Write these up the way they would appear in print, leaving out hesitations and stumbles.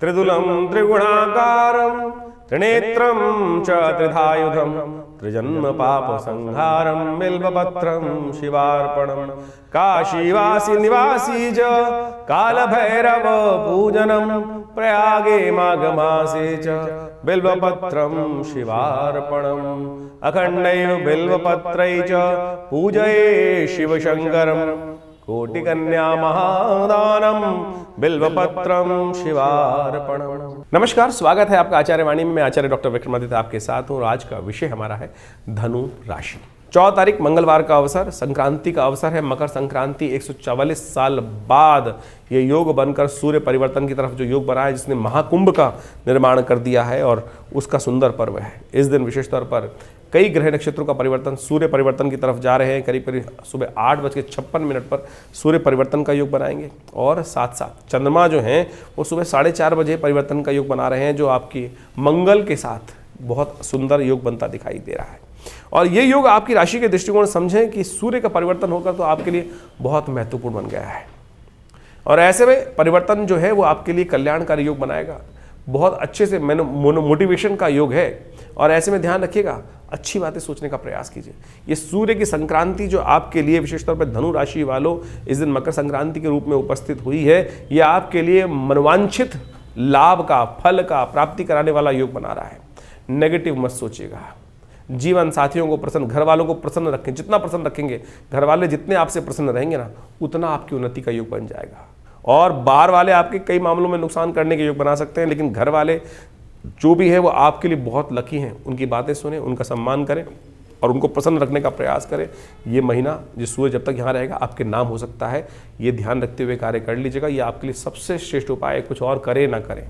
त्रिदुलं त्रिगुणाकारं त्रिनेत्रं च त्रिधायुधं त्रिजन्म पाप संहारं बिल्वपत्रं शिवार्पणं काशीवासी निवासी च कालभैरव पूजनं प्रयागे माघमासे च बिल्वपत्रं शिवार्पणम् अखण्डैव बिल्वपत्रै च पूजये शिवशङ्करम् कोटिकन्या महादानम बिल्वपत्रम शिवार्पणम। नमस्कार, स्वागत है आपका आचार्य वाणी में। मैं आचार्य डॉक्टर विक्रमादित्य आपके साथ हूँ और आज का विषय हमारा है धनु राशि। 14 तारीख मंगलवार का अवसर, संक्रांति का अवसर है। मकर संक्रांति 144 साल बाद ये योग बनकर सूर्य परिवर्तन की तरफ जो योग बना है, जिसने महाकुंभ का निर्माण कर दिया है और उसका सुंदर पर्व है। इस दिन विशेष तौर पर कई ग्रह नक्षत्रों का परिवर्तन सूर्य परिवर्तन की तरफ जा रहे हैं। करीब करीब सुबह 8:56 पर सूर्य परिवर्तन का योग बनाएंगे और साथ साथ चंद्रमा जो हैं वो सुबह 4:30 बजे परिवर्तन का योग बना रहे हैं, जो आपकी मंगल के साथ बहुत सुंदर योग बनता दिखाई दे रहा है। और ये योग आपकी राशि के दृष्टिकोण समझें कि सूर्य का परिवर्तन होकर तो आपके लिए बहुत महत्वपूर्ण बन गया है और ऐसे में परिवर्तन जो है वो आपके लिए कल्याणकारी योग बनाएगा। बहुत अच्छे से मोटिवेशन का योग है और ऐसे में ध्यान रखिएगा, अच्छी बातें सोचने का प्रयास कीजिए। ये सूर्य की संक्रांति जो आपके लिए विशेष तौर पर धनु राशि वालों इस दिन मकर संक्रांति के रूप में उपस्थित हुई है, ये आपके लिए मनोवांछित लाभ का, फल का प्राप्ति कराने वाला योग बना रहा है। नेगेटिव मत सोचिएगा। जीवन साथियों को प्रसन्न, घर वालों को प्रसन्न रखें। जितना प्रसन्न रखेंगे, घर वाले जितने आपसे प्रसन्न रहेंगे ना, उतना आपकी उन्नति का योग बन जाएगा। और बाहर वाले आपके कई मामलों में नुकसान करने के योग बना सकते हैं, लेकिन घर वाले जो भी है वो आपके लिए बहुत लकी हैं। उनकी बातें सुने, उनका सम्मान करें और उनको प्रसन्न रखने का प्रयास करें। ये महीना जिस सूर्य जब तक यहाँ रहेगा आपके नाम हो सकता है, ये ध्यान रखते हुए कार्य कर लीजिएगा। ये आपके लिए सबसे श्रेष्ठ उपाय है, कुछ और करें ना करें,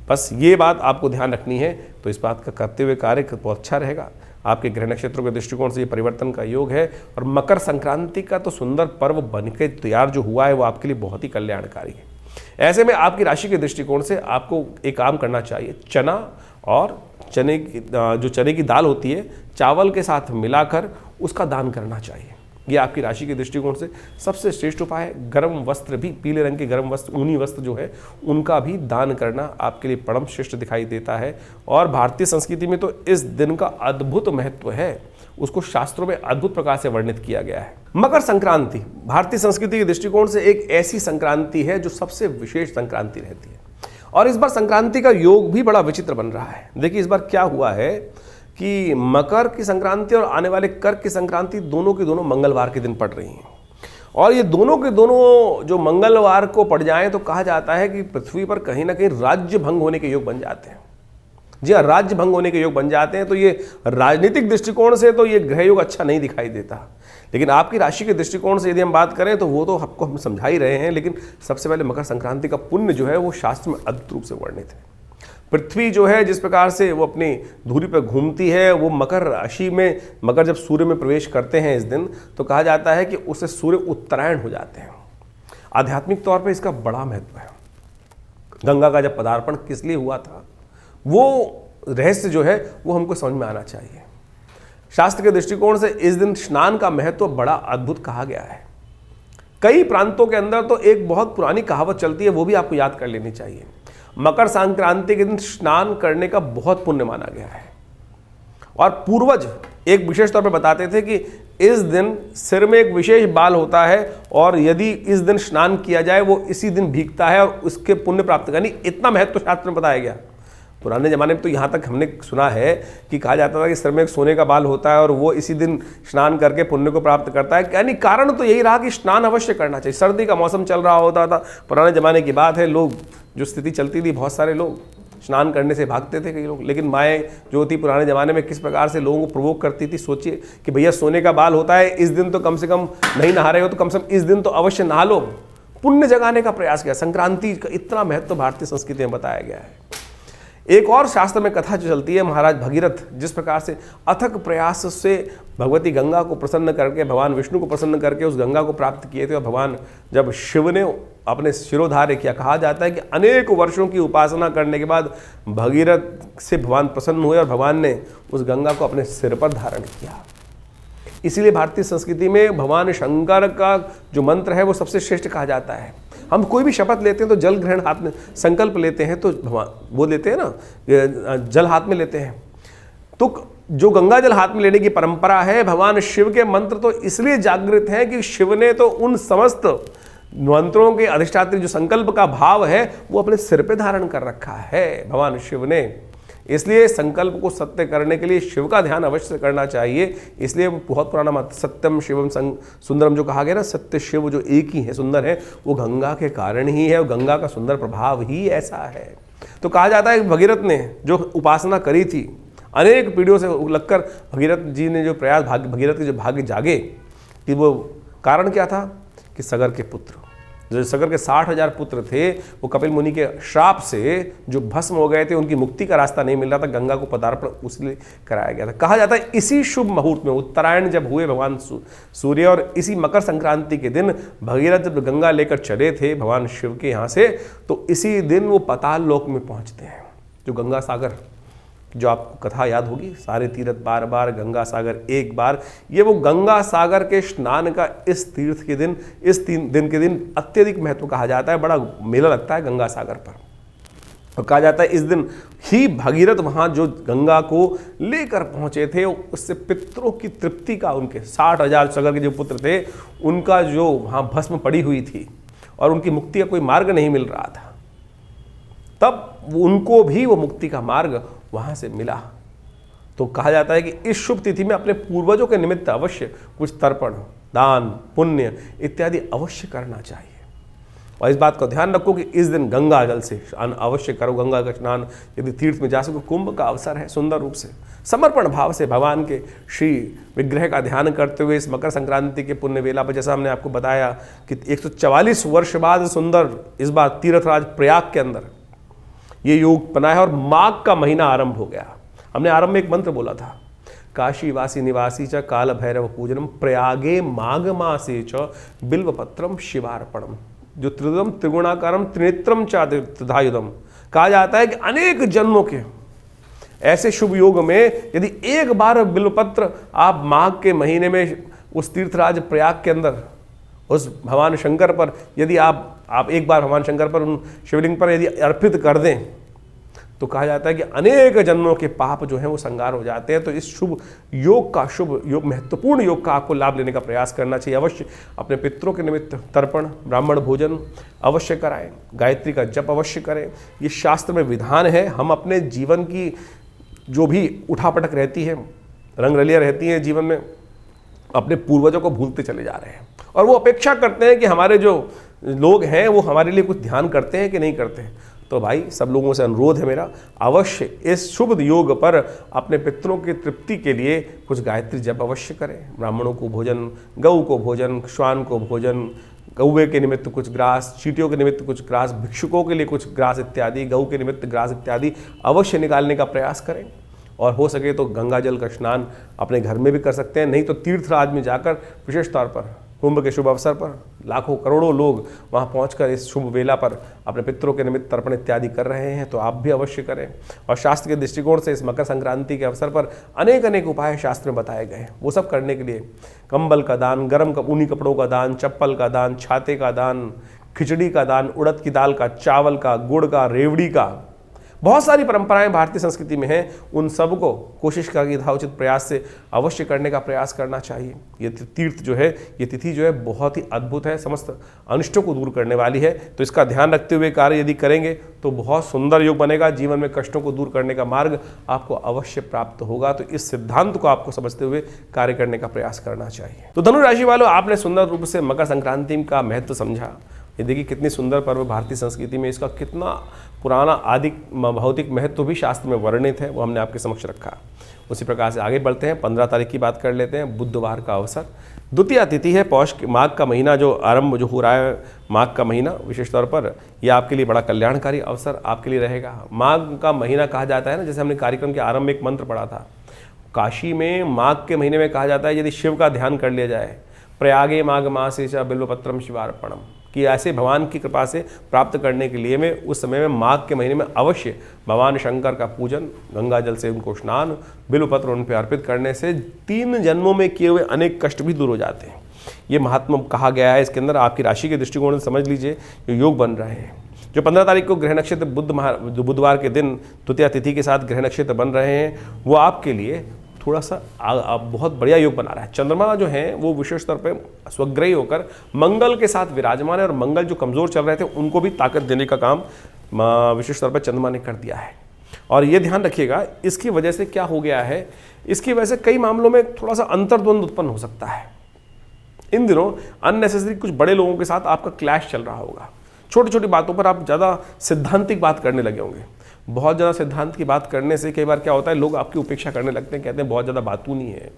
बस ये बात आपको ध्यान रखनी है। तो इस बात का करते हुए कार्य बहुत अच्छा रहेगा। आपके ग्रह नक्षत्रों के दृष्टिकोण से ये परिवर्तन का योग है और मकर संक्रांति का तो सुंदर पर्व बनके तैयार जो हुआ है वो आपके लिए बहुत ही कल्याणकारी है। ऐसे में आपकी राशि के दृष्टिकोण से आपको एक काम करना चाहिए, चना और चने की दाल होती है, चावल के साथ मिलाकर उसका दान करना चाहिए। ये आपकी राशि के दृष्टिकोण से सबसे श्रेष्ठ उपाय है। गर्म वस्त्र भी, पीले रंग के गर्म वस्त्र, ऊनी वस्त्र जो है उनका भी दान करना आपके लिए परम श्रेष्ठ दिखाई देता है। और भारतीय संस्कृति में तो इस दिन का अद्भुत महत्व है, उसको शास्त्रों में अद्भुत प्रकार से वर्णित किया गया है। मकर संक्रांति भारतीय संस्कृति के दृष्टिकोण से एक ऐसी संक्रांति है जो सबसे विशेष संक्रांति रहती है और इस बार संक्रांति का योग भी बड़ा विचित्र बन रहा है। देखिए इस बार क्या हुआ है कि मकर की संक्रांति और आने वाले कर्क की संक्रांति दोनों के दोनों मंगलवार के दिन पड़ रही हैं और ये दोनों के दोनों जो मंगलवार को पड़ जाएं तो कहा जाता है कि पृथ्वी पर कहीं ना कहीं राज्य भंग होने के योग बन जाते हैं। जी हाँ, राज्य भंग होने के योग बन जाते हैं। तो ये राजनीतिक दृष्टिकोण से तो ये ग्रह योग अच्छा नहीं दिखाई देता, लेकिन आपकी राशि के दृष्टिकोण से यदि हम बात करें तो वो तो आपको हम समझा ही रहे हैं। लेकिन सबसे पहले मकर संक्रांति का पुण्य जो है वो शास्त्र में अद्भुत रूप से वर्णित है। पृथ्वी जो है जिस प्रकार से वो अपनी धुरी पर घूमती है, वो मकर राशि में, मकर जब सूर्य में प्रवेश करते हैं इस दिन तो कहा जाता है कि उससे सूर्य उत्तरायण हो जाते हैं। आध्यात्मिक तौर पर इसका बड़ा महत्व है। गंगा का जब पदार्पण किस लिए हुआ था, वो रहस्य जो है वो हमको समझ में आना चाहिए। शास्त्र के दृष्टिकोण से इस दिन स्नान का महत्व बड़ा अद्भुत कहा गया है। कई प्रांतों के अंदर तो एक बहुत पुरानी कहावत चलती है, वो भी आपको याद कर लेनी चाहिए। मकर संक्रांति के दिन स्नान करने का बहुत पुण्य माना गया है और पूर्वज एक विशेष तौर पर बताते थे कि इस दिन सिर में एक विशेष बाल होता है और यदि इस दिन स्नान किया जाए वो इसी दिन भीगता है और उसके पुण्य प्राप्त करनी, इतना महत्व शास्त्र में बताया गया। पुराने ज़माने में तो यहाँ तक हमने सुना है कि कहा जाता था कि सिर में एक सोने का बाल होता है और वो इसी दिन स्नान करके पुण्य को प्राप्त करता है। यानी कारण तो यही रहा कि स्नान अवश्य करना चाहिए। सर्दी का मौसम चल रहा होता था, पुराने ज़माने की बात है, लोग जो स्थिति चलती थी, बहुत सारे लोग स्नान करने से भागते थे कई लोग। लेकिन माएँ जो थी पुराने ज़माने में किस प्रकार से लोगों को प्रोवोक करती थी। सोचिए कि भैया सोने का बाल होता है, इस दिन तो कम से कम नहीं नहा रहे हो तो कम से कम इस दिन तो अवश्य नहा लो। पुण्य जगाने का प्रयास किया। संक्रांति का इतना महत्व भारतीय संस्कृति में बताया गया है। एक और शास्त्र में कथा जो चलती है, महाराज भगीरथ जिस प्रकार से अथक प्रयास से भगवती गंगा को प्रसन्न करके, भगवान विष्णु को प्रसन्न करके उस गंगा को प्राप्त किए थे और भगवान जब शिव ने अपने शिरोधार्य किया, कहा जाता है कि अनेक वर्षों की उपासना करने के बाद भगीरथ से भगवान प्रसन्न हुए और भगवान ने उस गंगा को अपने सिर पर धारण किया। इसीलिए भारतीय संस्कृति में भगवान शंकर का जो मंत्र है वो सबसे श्रेष्ठ कहा जाता है। हम कोई भी शपथ लेते हैं तो जल ग्रहण हाथ में, संकल्प लेते हैं तो भगवान वो लेते हैं ना, जल हाथ में लेते हैं। तो जो गंगा जल हाथ में लेने की परंपरा है, भगवान शिव के मंत्र तो इसलिए जागृत हैं कि शिव ने तो उन समस्त मंत्रों के अधिष्ठात्री जो संकल्प का भाव है वो अपने सिर पे धारण कर रखा है भगवान शिव ने। इसलिए संकल्प को सत्य करने के लिए शिव का ध्यान अवश्य करना चाहिए। इसलिए बहुत पुराना मत सत्यम शिवम सुंदरम जो कहा गया ना, सत्य शिव जो एक ही है, सुंदर है, वो गंगा के कारण ही है और गंगा का सुंदर प्रभाव ही ऐसा है। तो कहा जाता है भगीरथ ने जो उपासना करी थी, अनेक पीढ़ियों से लगकर भगीरथ जी ने जो प्रयास भगीरथ के जो भाग्य जागे कि वो कारण क्या था कि सगर के पुत्र, जो सगर के 60,000 पुत्र थे, वो कपिल मुनि के श्राप से जो भस्म हो गए थे, उनकी मुक्ति का रास्ता नहीं मिल रहा था, गंगा को पदार्पण उसलिए कराया गया था। कहा जाता है इसी शुभ मुहूर्त में उत्तरायण जब हुए भगवान सूर्य, और इसी मकर संक्रांति के दिन भगीरथ जब गंगा लेकर चले थे भगवान शिव के यहाँ से, तो इसी दिन वो पाताल लोक में पहुँचते हैं। जो गंगा सागर, जो आपको कथा याद होगी, सारे तीर्थ बार बार गंगा सागर एक बार, ये वो गंगा सागर के स्नान का इस तीर्थ के दिन, इस 3 दिन के दिन अत्यधिक महत्व कहा जाता है। बड़ा मेला लगता है गंगा सागर पर, और कहा जाता है इस दिन ही भगीरथ वहाँ जो गंगा को लेकर पहुँचे थे, उससे पितरों की तृप्ति का, उनके 60,000 सगर के जो पुत्र थे उनका जो वहाँ भस्म पड़ी हुई थी और उनकी मुक्ति का कोई मार्ग नहीं मिल रहा था, तब उनको भी वो मुक्ति का मार्ग वहां से मिला। तो कहा जाता है कि इस शुभ तिथि में अपने पूर्वजों के निमित्त अवश्य कुछ तर्पण, दान, पुण्य इत्यादि अवश्य करना चाहिए। और इस बात का ध्यान रखो कि इस दिन गंगा जल से अवश्य करो, गंगा का स्नान। यदि तीर्थ में जा सको, कुंभ का अवसर है, सुंदर रूप से समर्पण भाव से भगवान के श्री विग्रह का ध्यान करते हुए इस मकर संक्रांति के पुण्य वेला पर, जैसा हमने आपको बताया कि 144 वर्ष बाद सुंदर इस बार तीर्थराज प्रयाग के अंदर ये योग बना है और माघ का महीना आरंभ हो गया। हमने आरंभ में एक मंत्र बोला था, काशी वासी निवासी च काल भैरव पूजनम प्रयागे माघ मासे च बिल्व पत्रम शिवार्पणम, जो त्रिदम त्रिगुणाकारम त्रिनेत्रम च त्रिधायुधम। कहा जाता है कि अनेक जन्मों के ऐसे शुभ योग में यदि एक बार बिल्वपत्र आप माघ के महीने में उस तीर्थराज प्रयाग के अंदर उस भगवान शंकर पर यदि आप एक बार भगवान शंकर पर, उन शिवलिंग पर यदि अर्पित कर दें, तो कहा जाता है कि अनेक जन्मों के पाप जो हैं वो संगार हो जाते हैं। तो इस शुभ योग महत्वपूर्ण योग का आपको लाभ लेने का प्रयास करना चाहिए। अवश्य अपने पितरों के निमित्त तर्पण, ब्राह्मण भोजन अवश्य कराएं, गायत्री का जप अवश्य करें। ये शास्त्र में विधान है। हम अपने जीवन की जो भी उठापटक रहती है, रंगरलियाँ रहती हैं जीवन में, अपने पूर्वजों को भूलते चले जा रहे हैं और वो अपेक्षा करते हैं कि हमारे जो लोग हैं वो हमारे लिए कुछ ध्यान करते हैं कि नहीं करते हैं। तो भाई सब लोगों से अनुरोध है मेरा, अवश्य इस शुभ योग पर अपने पितरों की तृप्ति के लिए कुछ गायत्री जप अवश्य करें। ब्राह्मणों को भोजन, गऊ को भोजन, श्वान को भोजन, कौवे के निमित्त कुछ ग्रास, चींटियों के निमित्त कुछ ग्रास, भिक्षुकों के लिए कुछ ग्रास इत्यादि, गऊ के निमित्त ग्रास इत्यादि अवश्य निकालने का प्रयास करें। और हो सके तो गंगा जल का स्नान अपने घर में भी कर सकते हैं, नहीं तो तीर्थराज में जाकर विशेष तौर पर कुंभ के शुभ अवसर पर लाखों करोड़ों लोग वहां पहुंचकर इस शुभ वेला पर अपने पितरों के निमित्त तर्पण इत्यादि कर रहे हैं, तो आप भी अवश्य करें। और शास्त्र के दृष्टिकोण से इस मकर संक्रांति के अवसर पर अनेक उपाय शास्त्र में बताए गए हैं। वो सब करने के लिए कंबल का दान, गर्म ऊनी कपड़ों का दान, चप्पल का दान, छाते का दान, खिचड़ी का दान, उड़द की दाल का, चावल का, गुड़ का, रेवड़ी का, बहुत सारी परंपराएं भारतीय संस्कृति में हैं। उन सब को कोशिश का यथाउचित प्रयास से अवश्य करने का प्रयास करना चाहिए। ये तीर्थ जो है, ये तिथि जो है बहुत ही अद्भुत है, समस्त अनिष्टों को दूर करने वाली है। तो इसका ध्यान रखते हुए कार्य यदि करेंगे तो बहुत सुंदर योग बनेगा। जीवन में कष्टों को दूर करने का मार्ग आपको अवश्य प्राप्त होगा। तो इस सिद्धांत को आपको समझते हुए कार्य करने का प्रयास करना चाहिए। तो धनु राशि वालों, आपने सुंदर रूप से मकर संक्रांति का महत्व समझा। ये देखिए कितनी सुंदर पर्व भारतीय संस्कृति में, इसका कितना पुराना आदि भौतिक महत्व भी शास्त्र में वर्णित है, वो हमने आपके समक्ष रखा। उसी प्रकार से आगे बढ़ते हैं। 15 तारीख की बात कर लेते हैं, बुधवार का अवसर, द्वितीया तिथि है। पौष माघ का महीना जो आरंभ जो हो रहा है, माघ का महीना विशेष तौर पर यह आपके लिए बड़ा कल्याणकारी अवसर आपके लिए रहेगा। माघ का महीना कहा जाता है ना, जैसे हमने कार्यक्रम के आरंभ में एक मंत्र पढ़ा था, काशी में माघ के महीने में कहा जाता है यदि शिव का ध्यान कर लिया जाए, प्रयागे माघ मासे च बिल्वपत्रम शिवार्पणम, कि ऐसे भगवान की कृपा से प्राप्त करने के लिए मैं उस समय में माघ के महीने में अवश्य भगवान शंकर का पूजन, गंगा जल से उनको स्नान, बिल्वपत्र उन पर अर्पित करने से 3 जन्मों में किए हुए अनेक कष्ट भी दूर हो जाते हैं। ये महात्मा कहा गया है। इसके अंदर आपकी राशि के दृष्टिकोण से समझ लीजिए जो योग बन रहे हैं, जो 15 तारीख को ग्रह नक्षत्र बुधवार के दिन द्वितीया तिथि के साथ ग्रह नक्षत्र बन रहे हैं, वो आपके लिए थोड़ा सा बहुत बढ़िया योग बना रहा है। चंद्रमा जो है वो विशेष तौर पर स्वग्रही होकर मंगल के साथ विराजमान है और मंगल जो कमज़ोर चल रहे थे उनको भी ताकत देने का काम विशेष तौर पर चंद्रमा ने कर दिया है। और ये ध्यान रखिएगा, इसकी वजह से क्या हो गया है, इसकी वजह से कई मामलों में थोड़ा सा अंतर्द्वंद उत्पन्न हो सकता है। इन दिनों अननेसेसरी कुछ बड़े लोगों के साथ आपका क्लैश चल रहा होगा। छोटी छोटी बातों पर आप ज़्यादा सिद्धांतिक बात करने लगे होंगे। बहुत ज़्यादा सिद्धांत की बात करने से कई बार क्या होता है, लोग आपकी उपेक्षा करने लगते हैं, कहते हैं बहुत ज़्यादा बातू नहीं है।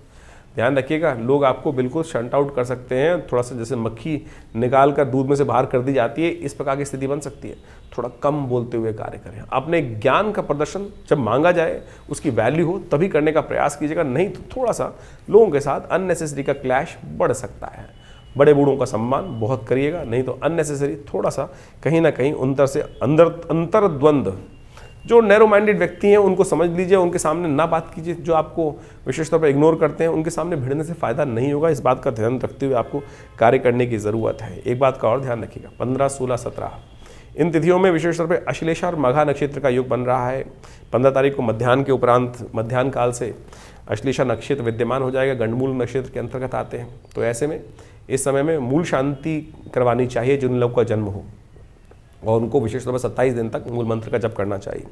ध्यान रखिएगा, लोग आपको बिल्कुल शंट आउट कर सकते हैं। थोड़ा सा जैसे मक्खी निकाल कर दूध में से बाहर कर दी जाती है, इस प्रकार की स्थिति बन सकती है। थोड़ा कम बोलते हुए कार्य करें। अपने ज्ञान का प्रदर्शन जब मांगा जाए, उसकी वैल्यू हो तभी करने का प्रयास कीजिएगा, नहीं तो थोड़ा सा लोगों के साथ अननेसेसरी का क्लैश बढ़ सकता है। बड़े बूढ़ों का सम्मान बहुत करिएगा, नहीं तो अननेसेसरी थोड़ा सा कहीं ना कहीं अंतर्द्वंद, जो नैरो माइंडेड व्यक्ति हैं उनको समझ लीजिए, उनके सामने ना बात कीजिए। जो आपको विशेष तौर पर इग्नोर करते हैं उनके सामने भिड़ने से फ़ायदा नहीं होगा। इस बात का ध्यान रखते हुए आपको कार्य करने की ज़रूरत है। एक बात का और ध्यान रखिएगा, 15, 16, 17 इन तिथियों में विशेष तौर पर अश्लेषा और मघा नक्षत्र का योग बन रहा है। 15 तारीख को मध्याह्न के उपरांत मध्याह्न काल से अश्लेषा नक्षत्र विद्यमान हो जाएगा, गंडमूल नक्षत्र के अंतर्गत आते हैं। तो ऐसे में इस समय में मूल शांति करवानी चाहिए जिन लोगों का जन्म हो, और उनको विशेष तौर पर 27 दिन तक मूल मंत्र का जप करना चाहिए।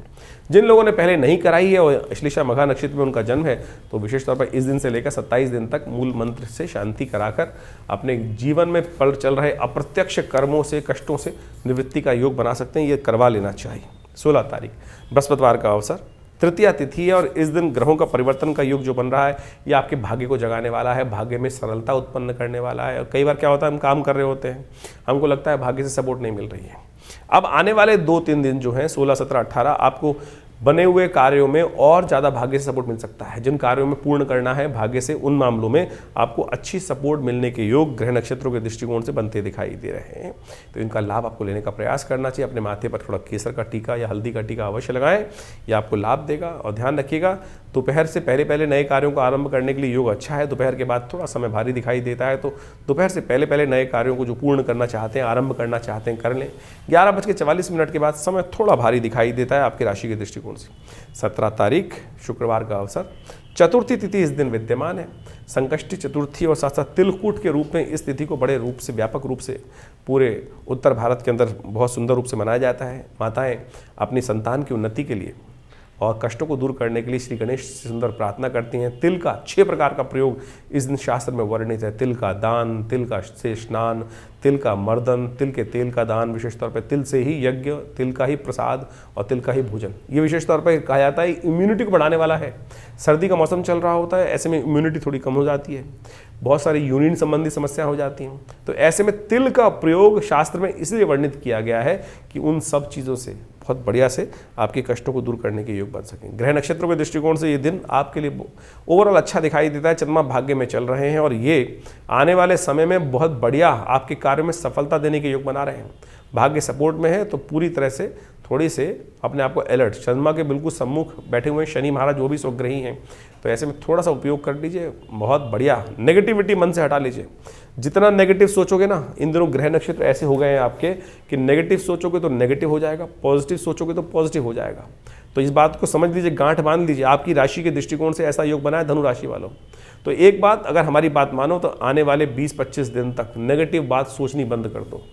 जिन लोगों ने पहले नहीं कराई है और अश्लेषा मघा नक्षत्र में उनका जन्म है, तो विशेष तौर पर इस दिन से लेकर 27 दिन तक मूल मंत्र से शांति कराकर अपने जीवन में चल रहे अप्रत्यक्ष कर्मों से, कष्टों से निवृत्ति का योग बना सकते हैं। ये करवा लेना चाहिए। 16 तारीख बृहस्पतिवार का अवसर, तृतीया तिथि है और इस दिन ग्रहों का परिवर्तन का योग जो बन रहा है, ये आपके भाग्य को जगाने वाला है, भाग्य में सरलता उत्पन्न करने वाला है। और कई बार क्या होता है, हम काम कर रहे होते हैं, हमको लगता है भाग्य से सपोर्ट नहीं मिल रही है। अब आने वाले 2-3 दिन जो हैं 16, 17, 18 आपको बने हुए कार्यों में और ज़्यादा भाग्य से सपोर्ट मिल सकता है। जिन कार्यों में पूर्ण करना है भाग्य से, उन मामलों में आपको अच्छी सपोर्ट मिलने के योग ग्रह नक्षत्रों के दृष्टिकोण से बनते दिखाई दे रहे हैं। तो इनका लाभ आपको लेने का प्रयास करना चाहिए। अपने माथे पर थोड़ा केसर का टीका या हल्दी का टीका अवश्य लगाएं, यह आपको लाभ देगा। और ध्यान रखिएगा, दोपहर से पहले नए कार्यों को आरंभ करने के लिए योग अच्छा है। दोपहर के बाद थोड़ा समय भारी दिखाई देता है, तो दोपहर से पहले नए कार्यों को जो पूर्ण करना चाहते हैं, आरंभ करना चाहते हैं, कर लें। 11:44 के बाद समय थोड़ा भारी दिखाई देता है आपकी राशि के दृष्टिकोण से। 17 तारीख शुक्रवार का अवसर, चतुर्थी तिथि इस दिन विद्यमान है। संकष्टी चतुर्थी और साथ साथ तिलकूट के रूप में इस तिथि को बड़े रूप से, व्यापक रूप से पूरे उत्तर भारत के अंदर बहुत सुंदर रूप से मनाया जाता है। माताएं अपनी संतान की उन्नति के लिए और कष्टों को दूर करने के लिए श्री गणेश से सुंदर प्रार्थना करती हैं। तिल का 6 प्रकार का प्रयोग इस दिन शास्त्र में वर्णित है। तिल का दान, तिल का से स्नान, तिल का मर्दन, तिल के तेल का दान, विशेष तौर पर तिल से ही यज्ञ, तिल का ही प्रसाद और तिल का ही भोजन। ये विशेष तौर पर कहा जाता है इम्यूनिटी को बढ़ाने वाला है। सर्दी का मौसम चल रहा होता है, ऐसे में इम्यूनिटी थोड़ी कम हो जाती है, बहुत सारी यूरिन संबंधी समस्या हो जाती हैं। तो ऐसे में तिल का प्रयोग शास्त्र में इसलिए वर्णित किया गया है कि उन सब चीज़ों से बहुत बढ़िया से आपके कष्टों को दूर करने के योग बन सकें। ग्रह नक्षत्रों के दृष्टिकोण से ये दिन आपके लिए ओवरऑल अच्छा दिखाई देता है। चंद्रमा भाग्य में चल रहे हैं और ये आने वाले समय में बहुत बढ़िया आपके कार्य में सफलता देने के योग बना रहे हैं। भाग्य सपोर्ट में है तो पूरी तरह से थोड़ी से अपने आप को अलर्ट, चंद्रमा के बिल्कुल सम्मुख बैठे हुए हैं शनि महाराज, वो भी स्वग्रही हैं, तो ऐसे में थोड़ा सा उपयोग कर लीजिए। बहुत बढ़िया नेगेटिविटी मन से हटा लीजिए। जितना नेगेटिव सोचोगे ना, इन दिनों ग्रह नक्षत्र ऐसे हो गए हैं आपके कि नेगेटिव सोचोगे तो नेगेटिव हो जाएगा, पॉजिटिव सोचोगे तो पॉजिटिव हो जाएगा। तो इस बात को समझ लीजिए, गांठ बांध लीजिए। आपकी राशि के दृष्टिकोण से ऐसा योग बना है धनु राशि वालों। तो एक बात, अगर हमारी बात मानो तो आने वाले 20-25 दिन तक नेगेटिव बात सोचनी बंद कर दो,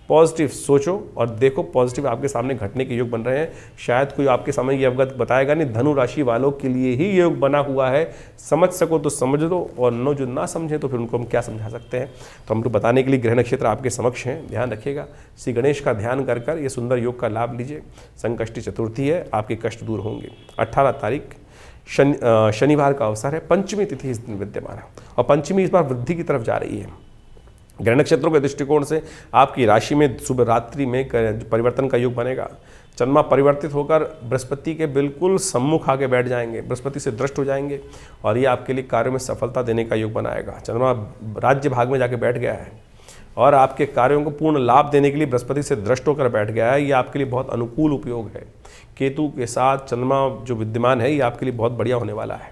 पॉजिटिव सोचो और देखो पॉजिटिव आपके सामने घटने के योग बन रहे हैं। शायद कोई आपके सामने ये अवगत बताएगा नहीं, धनु राशि वालों के लिए ही ये योग बना हुआ है। समझ सको तो समझ लो, और न जो ना समझे तो फिर उनको हम क्या समझा सकते हैं। तो हम तो बताने के लिए ग्रह नक्षत्र आपके समक्ष हैं। ध्यान रखिएगा, श्री गणेश का ध्यान कर कर ये सुंदर योग का लाभ लीजिए। संकष्टी चतुर्थी है, आपके कष्ट दूर होंगे। 18 तारीख शनिवार का अवसर है। पंचमी तिथि इस दिन विद्यमान है और पंचमी इस बार वृद्धि की तरफ जा रही है। ग्रह नक्षत्रों के दृष्टिकोण से आपकी राशि में सुबह रात्रि में परिवर्तन का योग बनेगा। चंद्रमा परिवर्तित होकर बृहस्पति के बिल्कुल सम्मुख आके बैठ जाएंगे, बृहस्पति से दृष्ट हो जाएंगे और ये आपके लिए कार्य में सफलता देने का योग बनाएगा। चंद्रमा राज्य भाग में जाके बैठ गया है और आपके कार्यों को पूर्ण लाभ देने के लिए बृहस्पति से दृष्ट होकर बैठ गया है। ये आपके लिए बहुत अनुकूल उपयोग है। केतु के साथ चंद्रमा जो विद्यमान है, ये आपके लिए बहुत बढ़िया होने वाला है।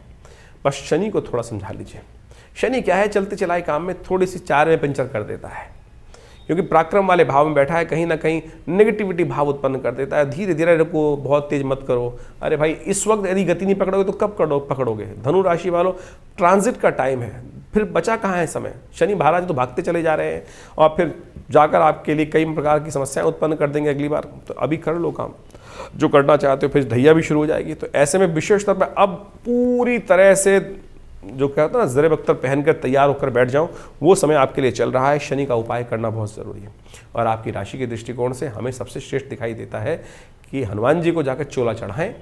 बस शनि को थोड़ा समझा लीजिए। शनि क्या है, चलते चलाए काम में थोड़ी सी चार में पंचर कर देता है, क्योंकि पराक्रम वाले भाव में बैठा है, कहीं ना कहीं नेगेटिविटी भाव उत्पन्न कर देता है। धीरे धीरे रुको, बहुत तेज मत करो। अरे भाई, इस वक्त यदि गति नहीं पकड़ोगे तो कब पकड़ोगे? धनु राशि वालों, ट्रांजिट का टाइम है, फिर बचा कहाँ है समय? शनि महाराज तो भागते चले जा रहे हैं और फिर जाकर आपके लिए कई प्रकार की समस्याएं उत्पन्न कर देंगे अगली बार। तो अभी कर लो काम जो करना चाहते हो, फिर ढैया भी शुरू हो जाएगी। तो ऐसे में विशेष तौर पर अब पूरी तरह से जो कहते हैं ना, ज़रे बख्तर पहनकर तैयार होकर बैठ जाओ, वो समय आपके लिए चल रहा है। शनि का उपाय करना बहुत ज़रूरी है। और आपकी राशि के दृष्टिकोण से हमें सबसे श्रेष्ठ दिखाई देता है कि हनुमान जी को जाकर चोला चढ़ाएं,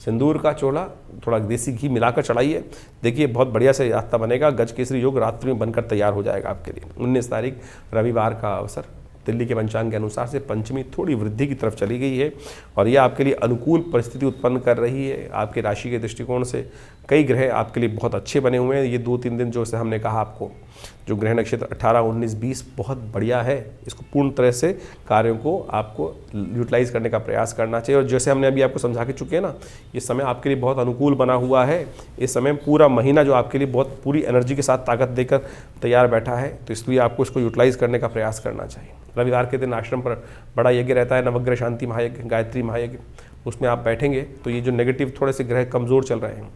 सिंदूर का चोला, थोड़ा देसी घी मिलाकर चढ़ाइए। देखिए बहुत बढ़िया से रास्ता बनेगा। गज केसरी योग रात्रि में बनकर तैयार हो जाएगा आपके लिए। 19 तारीख रविवार का अवसर, दिल्ली के पंचांग के अनुसार से पंचमी थोड़ी वृद्धि की तरफ चली गई है और यह आपके लिए अनुकूल परिस्थिति उत्पन्न कर रही है। आपके राशि के दृष्टिकोण से कई ग्रह आपके लिए बहुत अच्छे बने हुए हैं। ये 2-3 दिन जो से हमने कहा आपको, जो ग्रह नक्षत्र 18, 19, 20 बहुत बढ़िया है। इसको पूर्ण तरह से कार्यों को आपको यूटिलाइज करने का प्रयास करना चाहिए। और जैसे हमने अभी आपको समझा के चुके हैं ना, ये समय आपके लिए बहुत अनुकूल बना हुआ है। इस समय पूरा महीना जो आपके लिए बहुत पूरी एनर्जी के साथ ताकत देकर तैयार बैठा है, तो इसलिए आपको इसको यूटिलाइज करने का प्रयास करना चाहिए। रविवार के दिन आश्रम पर बड़ा यज्ञ रहता है, नवग्रह शांति महायज्ञ, गायत्री महायज्ञ। उसमें आप बैठेंगे तो ये जो नेगेटिव थोड़े से ग्रह कमज़ोर चल रहे हैं,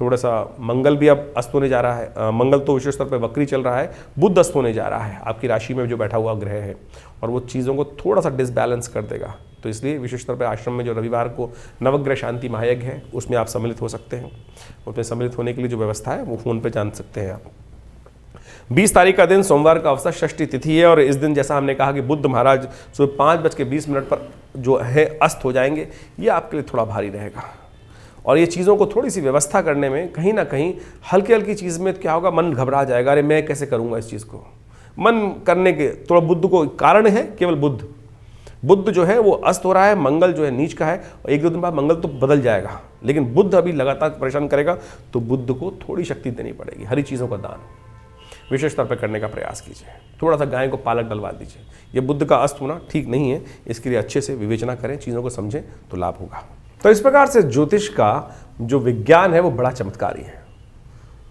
थोड़ा सा मंगल भी अब अस्त होने जा रहा है। मंगल तो विशेष तौर पर वक्री चल रहा है, बुध अस्त होने जा रहा है आपकी राशि में जो बैठा हुआ ग्रह है, और वो चीज़ों को थोड़ा सा डिसबैलेंस कर देगा। तो इसलिए विशेष तौर पर आश्रम में जो रविवार को नवग्रह शांति महायज्ञ है, उसमें आप सम्मिलित हो सकते हैं। उसमें सम्मिलित होने के लिए जो व्यवस्था है वो फ़ोन पर जान सकते हैं आप। 20 तारीख का दिन सोमवार का अवसर, षष्ठी तिथि है। और इस दिन जैसा हमने कहा कि बुध महाराज सुबह 5:20 पर जो है अस्त हो जाएंगे, ये आपके लिए थोड़ा भारी रहेगा। और ये चीज़ों को थोड़ी सी व्यवस्था करने में कहीं ना कहीं हल्की हल्की चीज़ में क्या होगा, मन घबरा जाएगा। अरे मैं कैसे करूँगा इस चीज़ को? मन करने के थोड़ा बुध को कारण है, केवल बुध जो है वो अस्त हो रहा है, मंगल जो है नीच का है, और 1-2 दिन बाद मंगल तो बदल जाएगा, लेकिन बुध अभी लगातार परेशान करेगा। तो बुध को थोड़ी शक्ति देनी पड़ेगी। हरी चीज़ों का दान विशेष तौर पर करने का प्रयास कीजिए। थोड़ा सा गाय को पालक डलवा दीजिए। ये बुध का अस्त होना ठीक नहीं है, इसके लिए अच्छे से विवेचना करें, चीज़ों को समझें तो लाभ होगा। तो इस प्रकार से ज्योतिष का जो विज्ञान है वो बड़ा चमत्कारी है।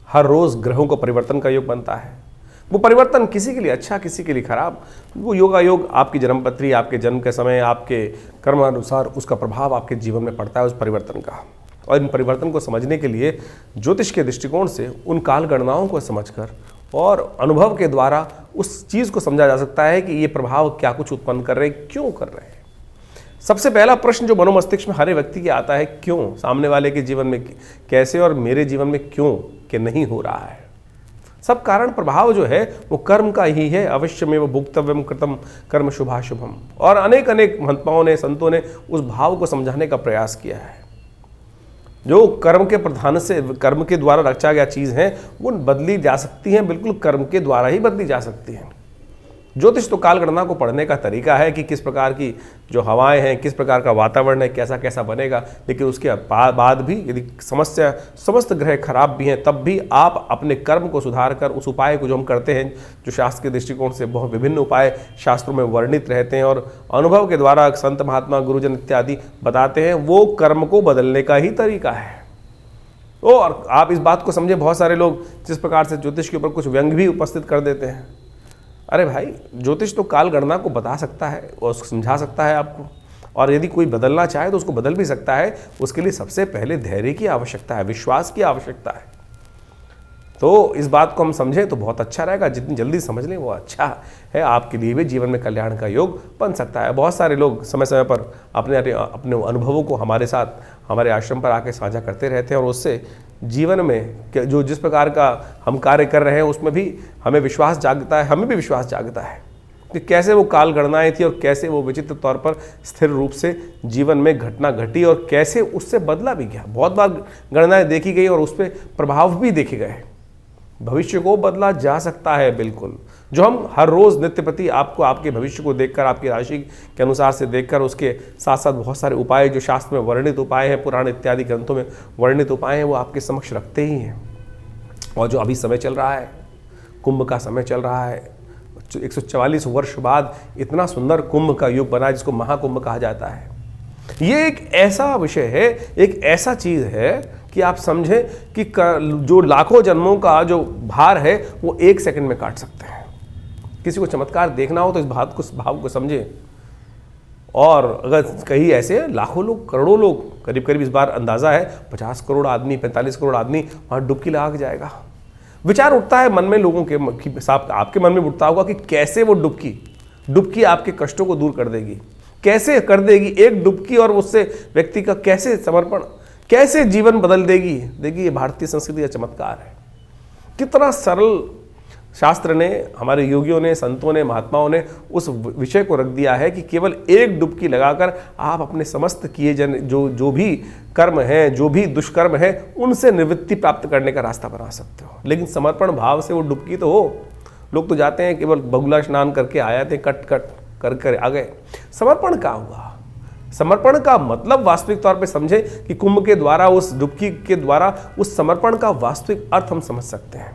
हर रोज़ ग्रहों को परिवर्तन का योग बनता है। वो परिवर्तन किसी के लिए अच्छा, किसी के लिए खराब, वो योगायोग आपकी जन्मपत्री, आपके जन्म के समय, आपके कर्मानुसार उसका प्रभाव आपके जीवन में पड़ता है उस परिवर्तन का। और इन परिवर्तन को समझने के लिए ज्योतिष के दृष्टिकोण से उन काल गणनाओं को समझकर और अनुभव के द्वारा उस चीज़ को समझा जा सकता है कि ये प्रभाव क्या कुछ उत्पन्न कर रहे हैं, क्यों कर रहे हैं। सबसे पहला प्रश्न जो मनोमस्तिष्क में हर व्यक्ति के आता है, क्यों? सामने वाले के जीवन में कैसे और मेरे जीवन में क्यों कि नहीं हो रहा है। सब कारण प्रभाव जो है वो कर्म का ही है। अवश्य में वो भुक्तव्यम कृतम कर्म शुभाशुभम। और अनेक महात्माओं ने, संतों ने उस भाव को समझाने का प्रयास किया है। जो कर्म के प्रधान से, कर्म के द्वारा रचा गया चीज़ है वो बदली जा सकती हैं, बिल्कुल कर्म के द्वारा ही बदली जा सकती हैं। ज्योतिष तो काल गणना को पढ़ने का तरीका है कि किस प्रकार की जो हवाएं हैं, किस प्रकार का वातावरण है, कैसा कैसा बनेगा। लेकिन उसके बाद भी यदि समस्त ग्रह खराब भी हैं, तब भी आप अपने कर्म को सुधार कर उस उपाय को जो हम करते हैं, जो शास्त्र के दृष्टिकोण से बहुत विभिन्न उपाय शास्त्रों में वर्णित रहते हैं और अनुभव के द्वारा संत महात्मा गुरुजन इत्यादि बताते हैं, वो कर्म को बदलने का ही तरीका है। और आप इस बात को समझे, बहुत सारे लोग जिस प्रकार से ज्योतिष के ऊपर कुछ व्यंग भी उपस्थित कर देते हैं। अरे भाई, ज्योतिष तो काल गणना को बता सकता है और समझा सकता है आपको, और यदि कोई बदलना चाहे तो उसको बदल भी सकता है। उसके लिए सबसे पहले धैर्य की आवश्यकता है, विश्वास की आवश्यकता है। तो इस बात को हम समझें तो बहुत अच्छा रहेगा। जितनी जल्दी समझ लें वो अच्छा है, आपके लिए भी जीवन में कल्याण का योग बन सकता है। बहुत सारे लोग समय समय पर अपने अनुभवों को हमारे साथ, हमारे आश्रम पर आके साझा करते रहते हैं, और उससे जीवन में जो जिस प्रकार का हम कार्य कर रहे हैं उसमें भी हमें विश्वास जागता है, हमें भी विश्वास जागता है कि कैसे वो काल गणनाएं थी और कैसे वो विचित्र तौर पर स्थिर रूप से जीवन में घटना घटी और कैसे उससे बदला भी गया। बहुत बार गणनाएं देखी गई और उस पर प्रभाव भी देखे गए। भविष्य को बदला जा सकता है बिल्कुल। जो हम हर रोज़ नित्य प्रति आपको आपके भविष्य को देखकर, आपकी राशि के अनुसार से देखकर, उसके साथ साथ बहुत सारे उपाय जो शास्त्र में वर्णित उपाय हैं, पुराण इत्यादि ग्रंथों में वर्णित उपाय हैं, वो आपके समक्ष रखते ही हैं। और जो अभी समय चल रहा है, कुंभ का समय चल रहा है, 144 वर्ष बाद इतना सुंदर कुंभ का युग बना जिसको महाकुंभ कहा जाता है। ये एक ऐसा विषय है, एक ऐसा चीज है कि आप समझें कि जो लाखों जन्मों का जो भार है वो 1 सेकंड में काट सकते हैं। किसी को चमत्कार देखना हो तो इस भाव को समझे। और अगर कहीं ऐसे लाखों लोग, करोड़ों लोग, करीब करीब इस बार अंदाजा है 50 करोड़ आदमी, 45 करोड़ आदमी वहां डुबकी लगा के जाएगा। विचार उठता है मन में लोगों के साथ, आपके मन में उठता होगा कि कैसे वो डुबकी आपके कष्टों को दूर कर देगी, कैसे कर देगी एक डुबकी, और उससे व्यक्ति का कैसे समर्पण, कैसे जीवन बदल देगी। देखिए ये भारतीय संस्कृति का चमत्कार है। कितना सरल शास्त्र ने, हमारे योगियों ने, संतों ने, महात्माओं ने उस विषय को रख दिया है कि केवल एक डुबकी लगाकर आप अपने समस्त किए जो भी कर्म हैं, जो भी दुष्कर्म है, उनसे निवृत्ति प्राप्त करने का रास्ता बना सकते हो। लेकिन समर्पण भाव से वो डुबकी तो हो। लोग तो जाते हैं केवल बगुला स्नान करके आए थे, कट कर आ गए। समर्पण क्या हुआ? समर्पण का मतलब वास्तविक तौर पे समझे कि कुंभ के द्वारा, उस डुबकी के द्वारा उस समर्पण का वास्तविक अर्थ हम समझ सकते हैं।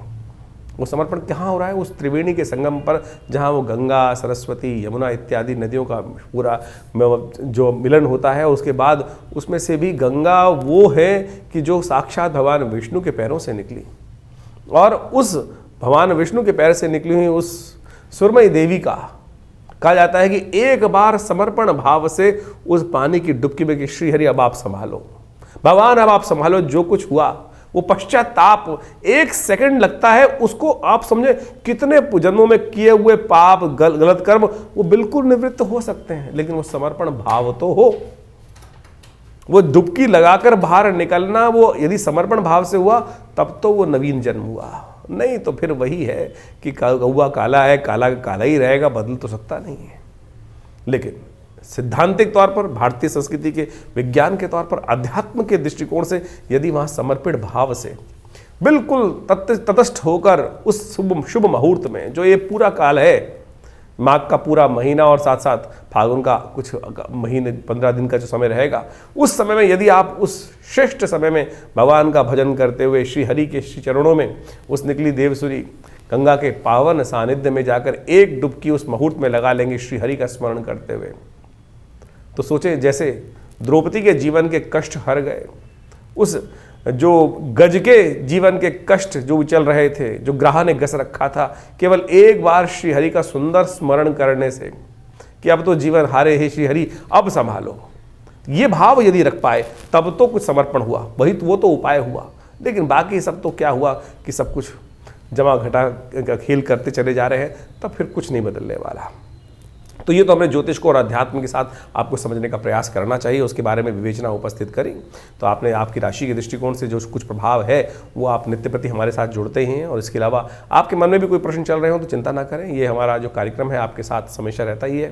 वो समर्पण कहाँ हो रहा है? उस त्रिवेणी के संगम पर, जहाँ वो गंगा, सरस्वती, यमुना इत्यादि नदियों का पूरा जो मिलन होता है। उसके बाद उसमें से भी गंगा वो है कि जो साक्षात भगवान विष्णु के पैरों से निकली, और उस भगवान विष्णु के पैर से निकली हुई उस सुरमई देवी का कहा जाता है कि एक बार समर्पण भाव से उस पानी की डुबकी में कि श्रीहरि अब आप संभालो, भगवान अब आप संभालो। जो कुछ हुआ वो पश्चाताप 1 सेकंड लगता है, उसको आप समझे कितने जन्मों में किए हुए पाप, गलत कर्म वो बिल्कुल निवृत्त हो सकते हैं। लेकिन वो समर्पण भाव तो हो, वो डुबकी लगाकर बाहर निकलना, वो यदि समर्पण भाव से हुआ तब तो वो नवीन जन्म हुआ। नहीं तो फिर वही है कि कौवा काला है, काला काला ही रहेगा, बदल तो सकता नहीं है। लेकिन सिद्धांतिक तौर पर, भारतीय संस्कृति के विज्ञान के तौर पर, अध्यात्म के दृष्टिकोण से यदि वहाँ समर्पित भाव से बिल्कुल तटस्थ होकर उस शुभ मुहूर्त में, जो ये पूरा काल है, माघ का पूरा महीना और साथ साथ फागुन का कुछ महीने 15 दिन का जो समय रहेगा, उस समय में यदि आप उस श्रेष्ठ समय में भगवान का भजन करते हुए श्री हरि के श्री चरणों में उस निकली देवसुरी गंगा के पावन सानिध्य में जाकर एक डुबकी उस मुहूर्त में लगा लेंगे श्री हरि का स्मरण करते हुए, तो सोचें जैसे द्रौपदी के जीवन के कष्ट हर गए, उस जो गज के जीवन के कष्ट जो चल रहे थे, जो ग्राह ने गस रखा था, केवल एक बार श्री हरि का सुंदर स्मरण करने से कि अब तो जीवन हारे है श्री हरि, अब संभालो, ये भाव यदि रख पाए तब तो कुछ समर्पण हुआ, वही वो तो उपाय हुआ। लेकिन बाकी सब तो क्या हुआ कि सब कुछ जमा घटा का खेल करते चले जा रहे हैं, तब फिर कुछ नहीं बदलने वाला। तो ये तो हमने ज्योतिष को और अध्यात्म के साथ आपको समझने का प्रयास करना चाहिए, उसके बारे में विवेचना उपस्थित करी। तो आपने आपकी राशि के दृष्टिकोण से जो कुछ प्रभाव है वो आप नित्य प्रति हमारे साथ जुड़ते ही हैं। और इसके अलावा आपके मन में भी कोई प्रश्न चल रहे हो तो चिंता ना करें, ये हमारा जो कार्यक्रम है आपके साथ हमेशा रहता ही है,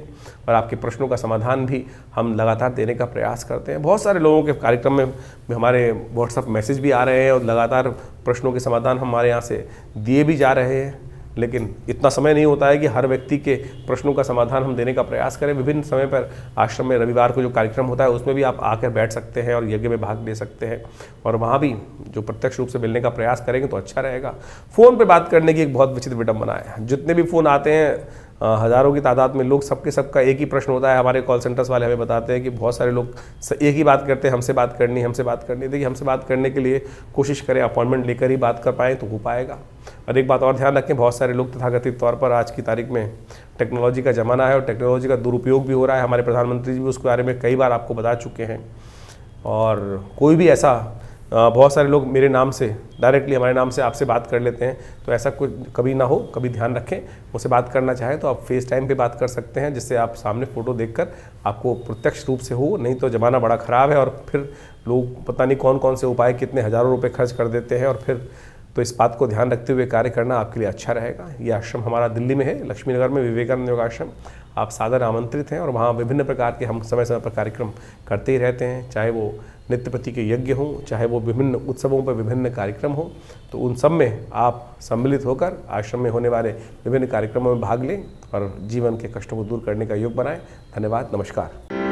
और आपके प्रश्नों का समाधान भी हम लगातार देने का प्रयास करते हैं। बहुत सारे लोगों के कार्यक्रम में हमारे व्हाट्सएप मैसेज भी आ रहे हैं और लगातार प्रश्नों के समाधान हमारे यहाँ से दिए भी जा रहे हैं, लेकिन इतना समय नहीं होता है कि हर व्यक्ति के प्रश्नों का समाधान हम देने का प्रयास करें। विभिन्न समय पर आश्रम में रविवार को जो कार्यक्रम होता है उसमें भी आप आकर बैठ सकते हैं और यज्ञ में भाग ले सकते हैं, और वहाँ भी जो प्रत्यक्ष रूप से मिलने का प्रयास करेंगे तो अच्छा रहेगा। फ़ोन पे बात करने की एक बहुत विचित्र विडंबना है, जितने भी फ़ोन आते हैं हज़ारों की तादाद में लोग, सबका एक ही प्रश्न होता है। हमारे कॉल सेंटर्स वाले हमें बताते हैं कि बहुत सारे लोग एक ही बात करते हैं, हमसे बात करनी। देखिए, हमसे बात करने के लिए कोशिश करें अपॉइंटमेंट लेकर ही बात कर पाएँ तो हो पाएगा। और एक बात और ध्यान रखें, बहुत सारे लोग तथाकथित तौर पर आज की तारीख में टेक्नोलॉजी का ज़माना है और टेक्नोलॉजी का दुरुपयोग भी हो रहा है। हमारे प्रधानमंत्री जी भी उसके बारे में कई बार आपको बता चुके हैं। और कोई भी ऐसा, बहुत सारे लोग मेरे नाम से डायरेक्टली हमारे नाम से आपसे बात कर लेते हैं, तो ऐसा कुछ कभी ना हो। कभी ध्यान रखें, मुझसे बात करना चाहें तो आप फेस टाइम पे बात कर सकते हैं, जिससे आप सामने फ़ोटो देखकर आपको प्रत्यक्ष रूप से हो। नहीं तो ज़माना बड़ा ख़राब है और फिर लोग पता नहीं कौन कौन से उपाय, कितने हज़ारों रुपये खर्च कर देते हैं, और फिर तो इस बात को ध्यान रखते हुए कार्य करना आपके लिए अच्छा रहेगा। ये आश्रम हमारा दिल्ली में है, लक्ष्मी नगर में, विवेकानंद योग आश्रम। आप सादर आमंत्रित हैं, और वहाँ विभिन्न प्रकार के हम समय समय पर कार्यक्रम करते ही रहते हैं, चाहे वो नित्य प्रति के यज्ञ हों, चाहे वो विभिन्न उत्सवों पर विभिन्न कार्यक्रम हों। तो उन सब में आप सम्मिलित होकर आश्रम में होने वाले विभिन्न कार्यक्रमों में भाग लें और जीवन के कष्टों को दूर करने का योग बनाएं। धन्यवाद, नमस्कार।